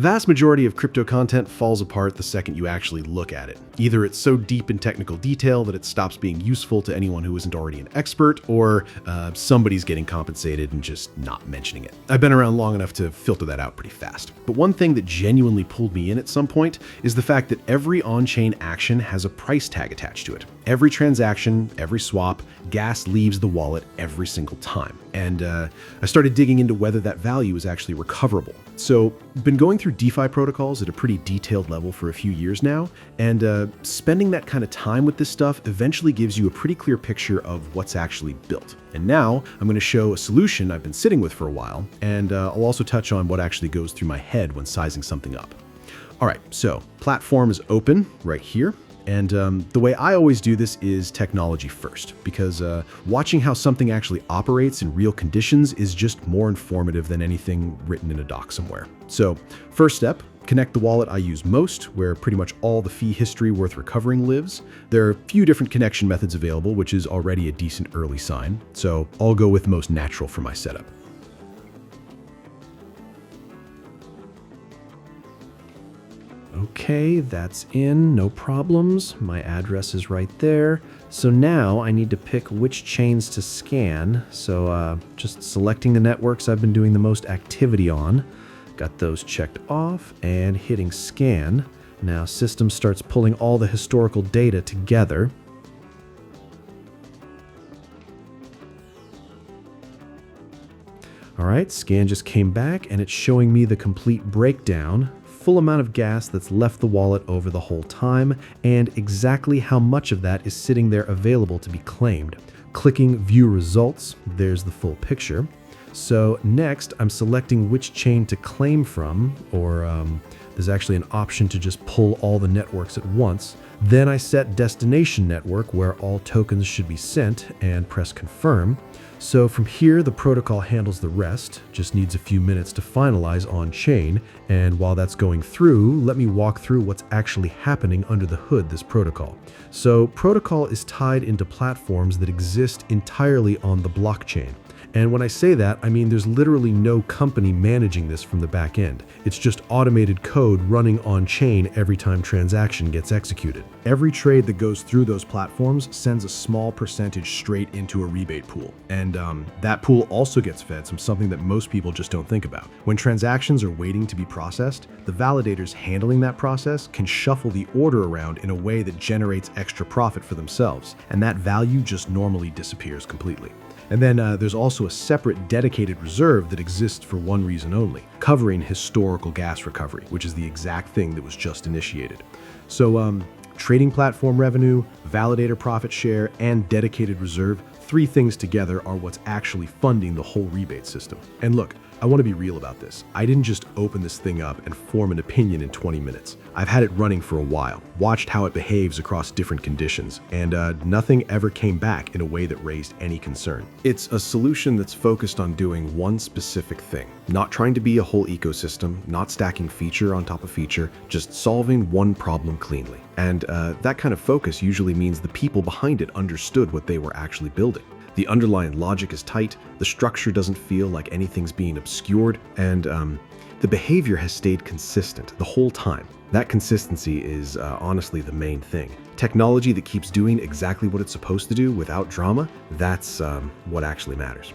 Vast majority of crypto content falls apart the second you actually look at it. Either it's so deep in technical detail that it stops being useful to anyone who isn't already an expert, or somebody's getting compensated and just not mentioning it. I've been around long enough to filter that out pretty fast. But one thing that genuinely pulled me in at some point is the fact that every on-chain action has a price tag attached to it. Every transaction, every swap, gas leaves the wallet every single time. And I started digging into whether that value is actually recoverable. So been going through DeFi protocols at a pretty detailed level for a few years now, and spending that kind of time with this stuff eventually gives you a pretty clear picture of what's actually built. And now I'm going to show a solution I've been sitting with for a while, and I'll also touch on what actually goes through my head when sizing something up. All right, so platform is open right here. And the way I always do this is technology first, because watching how something actually operates in real conditions is just more informative than anything written in a doc somewhere. So first step, connect the wallet I use most, where pretty much all the fee history worth recovering lives. There are a few different connection methods available, which is already a decent early sign. So I'll go with the most natural for my setup. Okay, that's in, no problems. My address is right there. So now I need to pick which chains to scan. So just selecting the networks I've been doing the most activity on. Got those checked off and hitting scan. Now system starts pulling all the historical data together. All right, scan just came back and it's showing me the complete breakdown. Full amount of gas that's left the wallet over the whole time, and exactly how much of that is sitting there available to be claimed. Clicking view results, there's the full picture. So next I'm selecting which chain to claim from, or there's actually an option to just pull all the networks at once. Then I set destination network where all tokens should be sent and press confirm. So from here, the protocol handles the rest, just needs a few minutes to finalize on chain. And while that's going through, let me walk through what's actually happening under the hood this protocol. So protocol is tied into platforms that exist entirely on the blockchain. And when I say that, I mean there's literally no company managing this from the back end. It's just automated code running on chain every time transaction gets executed. Every trade that goes through those platforms sends a small percentage straight into a rebate pool. And that pool also gets fed something that most people just don't think about. When transactions are waiting to be processed, the validators handling that process can shuffle the order around in a way that generates extra profit for themselves. And that value just normally disappears completely. And then there's also a separate dedicated reserve that exists for one reason only, covering historical gas recovery, which is the exact thing that was just initiated. So trading platform revenue, validator profit share, and dedicated reserve, three things together are what's actually funding the whole rebate system. And look, I want to be real about this. I didn't just open this thing up and form an opinion in 20 minutes. I've had it running for a while, watched how it behaves across different conditions, and nothing ever came back in a way that raised any concern. It's a solution that's focused on doing one specific thing, not trying to be a whole ecosystem, not stacking feature on top of feature, just solving one problem cleanly. And that kind of focus usually means the people behind it understood what they were actually building. The underlying logic is tight, the structure doesn't feel like anything's being obscured, and the behavior has stayed consistent the whole time. That consistency is honestly the main thing. Technology that keeps doing exactly what it's supposed to do without drama, that's what actually matters.